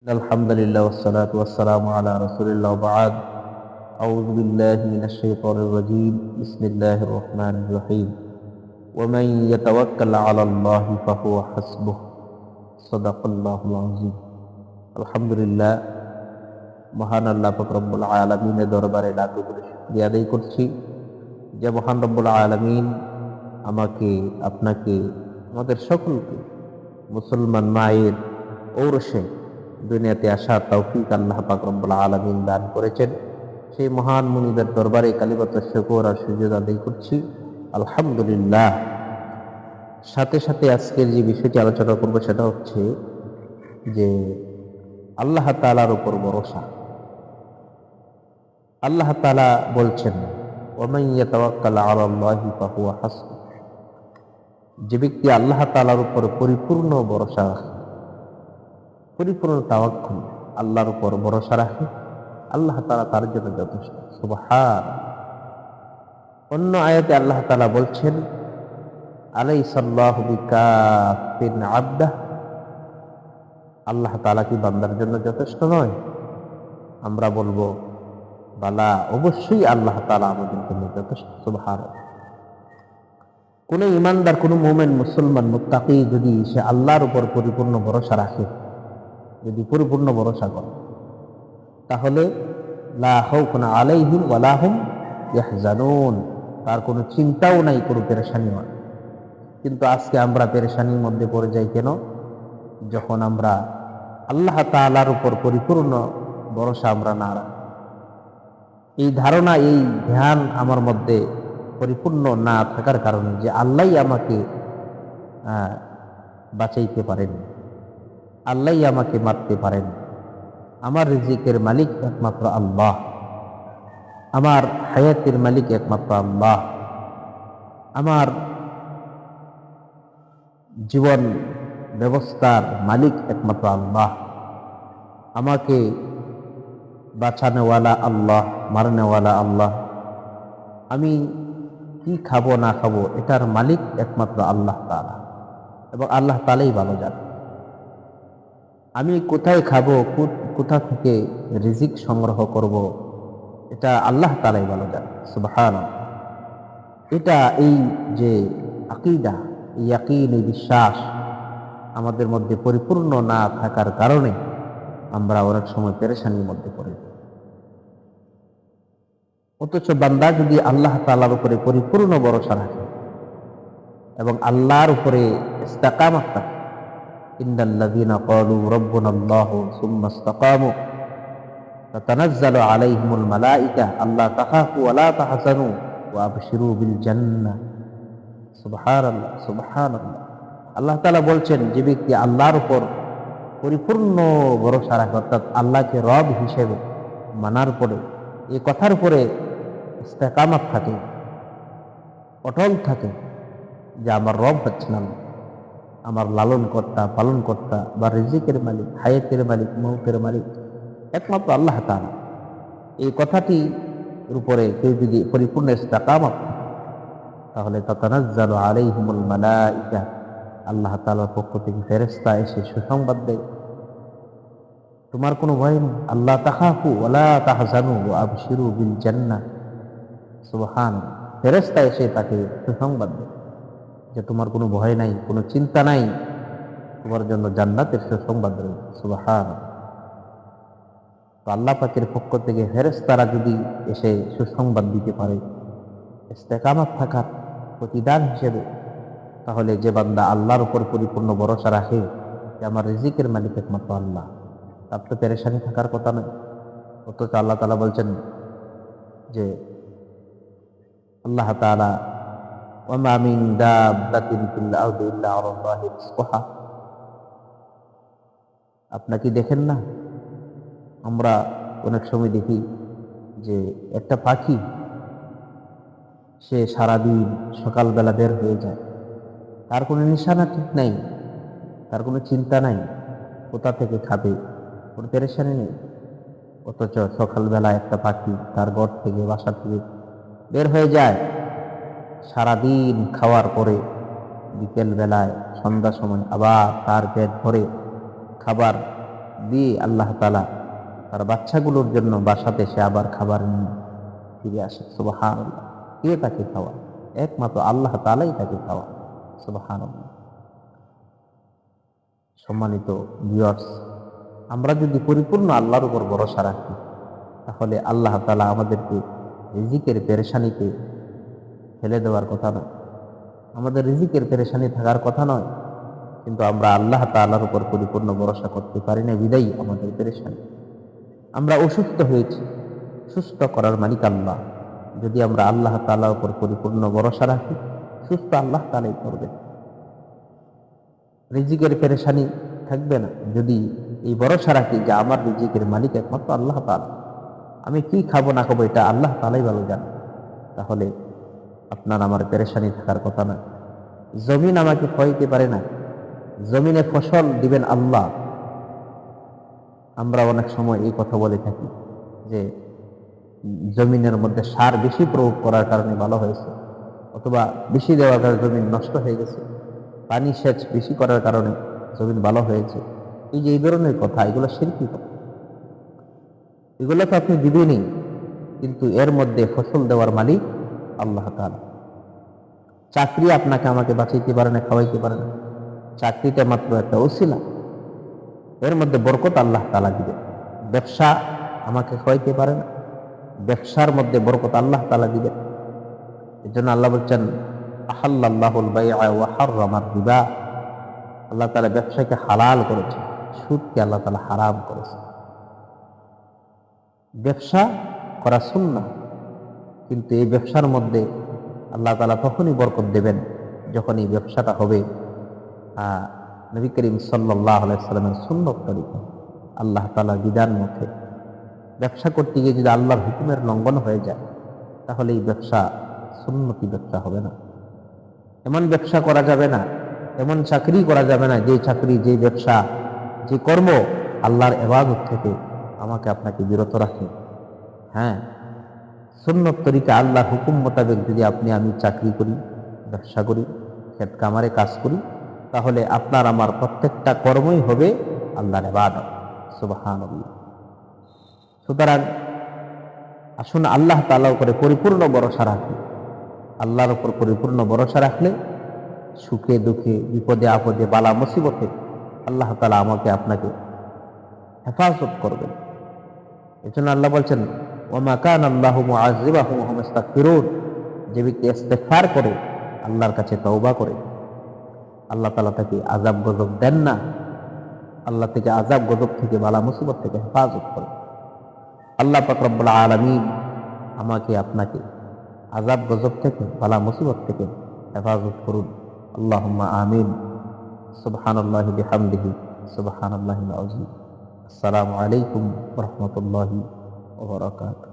الحمد لله والصلاة والسلام على رسول الله وبعد. أعوذ بالله من الشيطان الرجيم. بسم الله الرحمن الرحيم. ومن يتوكل على الله فهو حسبه. صدق الله العظيم. আলহামদুলিল্লাহ, মহান আল্লাহ পাক রব্বুল আলামিনের দরবারে লাখ কোটি শুকরিয়া আদায় করছি যে মহান রব্বুল আলামিন আমাকে, আপনাকে, আমাদের সকলকে মুসলমান মায়ের ঔরসে দুনিয়াতে আসার তৌফিক আল্লাহ পাক রব্বুল আলামিন দান করেছেন। সেই মহান মুনিবের দরবারে কালিমাত শুকর আর সুজুদ আদায় করছি, আলহামদুলিল্লাহ। সাথে সাথে আজকের যে বিষয়টি আলোচনা করব সেটা হচ্ছে যে আল্লাহ তাআলার উপর ভরসা। আল্লাহ তাআলা বলছেন, ওয়ামান ইয়াতাওয়াক্কাল আলাল্লাহি ফাহুয়া হাসবুহ। যে ব্যক্তি আল্লাহ তাআলার উপর পরিপূর্ণ ভরসা রাখে, পরিপূর্ণ তাওয়াক্কুল, আল্লাহর উপর ভরসা রাখে, আল্লাহ তাআলা তার জন্য যথেষ্ট। সুবহান। অন্য আয়াতে আল্লাহ তাআলা বলছেন, আলাইসাল্লাহু বিকাফিন আবদাহ। আল্লাহ তাআলা কি বান্দার জন্য যথেষ্ট নয়? আমরা বলবো, বালা, অবশ্যই আল্লাহ তাআলা আমাদের জন্য যথেষ্ট। সুবহান। কোন ইমানদার, কোন মুমিন, মুসলমান, মুত্তাকি যদি সে আল্লাহর উপর পরিপূর্ণ ভরসা রাখে, যদি পরিপূর্ণ ভরসা করে, তাহলে লা খাউফুন আলাইহিম ওয়া লা হুম ইয়াহজানুন। তার কোনো চিন্তাও নাই, কোনো পেরেশানি হয়। কিন্তু আজকে আমরা পেরেশানির মধ্যে পড়ে যাই কেন? যখন আমরা আল্লাহ তাআলার উপর পরিপূর্ণ ভরসা আমরা না রাখি। এই ধারণা, এই ধ্যান আমার মধ্যে পরিপূর্ণ না থাকার কারণে যে আল্লাহই আমাকে বাঁচাইতে পারেন, আল্লাহই আমাকে মারতে পারেন, আমার রিজিকের মালিক একমাত্র আল্লাহ, আমার হায়াতের মালিক একমাত্র আল্লাহ, আমার জীবন ব্যবস্থার মালিক একমাত্র আল্লাহ, আমাকে বাঁচানোওয়ালা আল্লাহ, মারনেওয়ালা আল্লাহ, আমি কি খাবো না খাবো এটার মালিক একমাত্র আল্লাহ তাআলা, এবং আল্লাহ তাআলাই ভালো জানেন। আমি কোথায় খাবো, কোথা থেকে রিজিক সংগ্রহ করব, এটা আল্লাহ তাআলাই ভালো জানেন। সুবহানাল্লাহ। এটা, এই যে আকীদা, এই ইয়াকিন, এই বিশ্বাস আমাদের মধ্যে পরিপূর্ণ না থাকার কারণে আমরা অনেক সময় পেরেশানির মধ্যে পড়ে যাই। অথচ বান্দা যদি আল্লাহ তাআলার উপরে পরিপূর্ণ ভরসা রাখে এবং আল্লাহর উপরে ইস্তিকামাত রাখে, ইন্নাল্লাযীনা ক্বালু রাব্বুনাল্লাহু সুম্মা ইসতাকামু তাতানাজ্জালু আলাইহিমুল মালায়েকা আল্লা তাখাফু ওয়া লা তাহজানু ওয়া আবশিরু বিল জান্নাহ। সুবহানাল্লাহ, সুবহানাল্লাহ। আল্লাহ তাআলা বলছেন, যে ব্যক্তি আল্লাহর উপর পরিপূর্ণ ভরসা রাখে, অর্থাৎ আল্লাহকে রব হিসেবে মানার পরে, এই কথার উপরে ইস্তিকামাত থাকে, অটল থাকে যে আমার রব হচ্ছেন আল্লাহ, আমার লালন কর্তা, পালন কর্তা, বা রিজিকের মালিক, হায়াতের মালিক, মৌতের মালিক একমাত্র আল্লাহ তাআলা। এই কথাটির উপরে কেউ যদি পরিপূর্ণ ইস্তিকামাত থাকে, তাহলে তাতানাজ্জালু আলাইহিমুল মালায়েকা, আল্লাহ তাআলার পক্ষ থেকে ফেরেশতা এসে সুসংবাদ দেয়, তোমার কোনো ভয় নেই, আল্লাহ তাখাফু ওয়া লা তাহজানু ওয়া আবশিরু বিল জান্নাহ। সুবহানাল্লাহ। ফেরেশতা এসে তাকে সুসংবাদ দেয় যে তোমার কোনো ভয় নাই, কোনো চিন্তা নাই, তোমার জন্য জান্নাতের সুসংবাদ রয়েছে। সুবহানাল্লাহ। তো আল্লাহ পাকের পক্ষ থেকে ফেরেশতারা যদি এসে সুসংবাদ দিতে পারে ইস্তিকামাত থাকার প্রতিদান হিসেবে, তাহলে যে বান্দা আল্লাহর উপর পরিপূর্ণ ভরসা রাখে যে আমার রিজিকের মালিক একমাত্র আল্লাহ, তার তো পেরেশানি থাকার কথা নয়। অথচ আল্লাহ তাআলা বলছেন যে আল্লাহ তাআলা, ওয়া মা মিন দাব্বাতিন ফিল আরদি ইল্লা আলাল্লাহি রিজকুহা। আপনি কি দেখেন না? আমরা অনেক সময় দেখি যে একটা পাখি, সে সারাদিন সকালবেলা বের হয়ে যায়, তার কোনো নিশানা ঠিক নাই, তার কোনো চিন্তা নাই, কোথা থেকে খাবে, কোনো পেরেশানি নেই। অথচ সকালবেলা একটা পাখি তার ঘর থেকে, বাসা থেকে বের হয়ে যায়, সারাদিন খাওয়ার পরে বিকেল বেলায়, সন্ধ্যার সময় আবার তার পেট ভরে খাবার দিয়ে আল্লাহ তাআলা তার বাচ্চাগুলোর জন্য বাসাতে সে আবার খাবার নিয়ে ফিরে আসে। সুবহানাল্লাহ। কে তাকে খাওয়া? একমাত্র আল্লাহ তাআলাই তাকে খাওয়া। সুবহানাল্লাহ। সম্মানিত ভিউয়ার্স, আমরা যদি পরিপূর্ণ আল্লাহর উপর ভরসা রাখি, তাহলে আল্লাহ তাআলা আমাদেরকে রিজিকের পেরেশানিতে ফেলে দেওয়ার কথা নয়, আমাদের রিজিকের পেরেশানি থাকার কথা নয়, কিন্তু আমরা আল্লাহ তাআলার উপর পরিপূর্ণ ভরসা করতে পারি না, বিদায়ী আমাদের পেরেশানি। আমরা অসুস্থ হয়েছি, সুস্থ করার মালিক আল্লাহ। যদি আমরা আল্লাহ তাআলার উপর পরিপূর্ণ ভরসা রাখি, সুস্থ আল্লাহ তাআলাই করবেন। রিজিকের পেরেশানি থাকবে না যদি এই ভরসা রাখি যে আমার রিজিকের মালিক একমাত্র আল্লাহ তাআলা, আমি কি খাবো না খাবো এটা আল্লাহ তাআলাই ভালো জানে, তাহলে আপনার আমার পেরেশানি থাকার কথা না। জমিন আমাকে খাওয়াইতে পারে না, জমিনে ফসল দিবেন আল্লাহ। আমরা অনেক সময় এই কথা বলে থাকি যে জমিনের মধ্যে সার বেশি প্রয়োগ করার কারণে ভালো হয়েছে, অথবা বেশি দেওয়ার কারণে জমিন নষ্ট হয়ে গেছে, পানি সেচ বেশি করার কারণে জমিন ভালো হয়েছে। এই যে এই ধরনের কথা, এগুলো শিরকি কথা। এগুলো তো আপনি দিবেনই, কিন্তু এর মধ্যে ফসল দেওয়ার মালিক আল্লাহ তাআলা। চাকরি আপনাকে আমাকে বাঁচাইতে পারে না, খাওয়াইতে পারে না, চাকরিটা মাত্র একটা ওসিলা, এর মধ্যে বরকত আল্লাহ তাআলা দিবেন। ব্যবসা আমাকে খাওয়াইতে পারে না, ব্যবসার মধ্যে বরকত আল্লাহ তাআলা দিবেন। এই জন্য আল্লাহ বলছেন আহাল্লাল্লাহুল বাইআ ওয়া হাররামার রিবা, আল্লাহ তাআলা ব্যবসাকে হালাল করেছে, সুদকে আল্লাহ তাআলা হারাম করেছে। ব্যবসা করা সুন্নাহ, কিন্তু এই ব্যবসার মধ্যে আল্লাহ তাআলা তখনই বরকত দেবেন যখন এই ব্যবসাটা হবে নবী করিম সাল্লাল্লাহু আলাইহি সাল্লামের সুন্নত তরিকা, আল্লাহ তাআলার বিধান মতে। ব্যবসা করতে গিয়ে যদি আল্লাহর হুকুমের লঙ্ঘন হয়ে যায়, তাহলে এই ব্যবসা সুন্নতি ব্যবসা হবে না। এমন ব্যবসা করা যাবে না, এমন চাকরি করা যাবে না যে চাকরি, যে ব্যবসা, যে কর্ম আল্লাহর ইবাদত থেকে আমাকে আপনাকে বিরত রাখে। হ্যাঁ, সুন্নত তরিকা আল্লাহর হুকুম মোতাবেক যদি আমি চাকরি করি, ব্যবসা করি, ক্ষেত কামারে কাজ করি, তাহলে আপনার আমার প্রত্যেকটা কর্মই হবে আল্লাহর ইবাদত। সুবহানাল্লাহ। সুতরাং আসুন আল্লাহ তাআলার উপরে পরিপূর্ণ ভরসা রাখি। আল্লাহর উপর পরিপূর্ণ ভরসা রাখলে সুখে দুঃখে, বিপদে আপদে, বালা মুসিবতে আল্লাহ তাআলা আমাকে আপনাকে হেফাজত করবেন। এজন্য আল্লাহ বলছেন ওয়া কানা আল্লাহু মুআযিবাহুম ওয়া হুম ইস্তাগফিরুন, যে ব্যক্তি ইস্তেগফার করে, আল্লাহর কাছে তওবা করে, আল্লাহ তাআলা তাকে আযাব গজব দেন না, আল্লাহ থেকে আযাব গজব থেকে, বালা মুসিবত থেকে হেফাজত করে। আল্লাহ পাক রব্বুল আলামিন আমাকে আপনাকে আযাব গজব থেকে, বালা মুসিবত থেকে হেফাজত করুন। আল্লাহুম্মা আমিন। সুবহানাল্লাহি বিহামদিহি, সুবহানাল্লাহিল আযীম। আসসালামু আলাইকুম ওয়া রাহমাতুল্লাহি ওয়া বারাকাতুহু।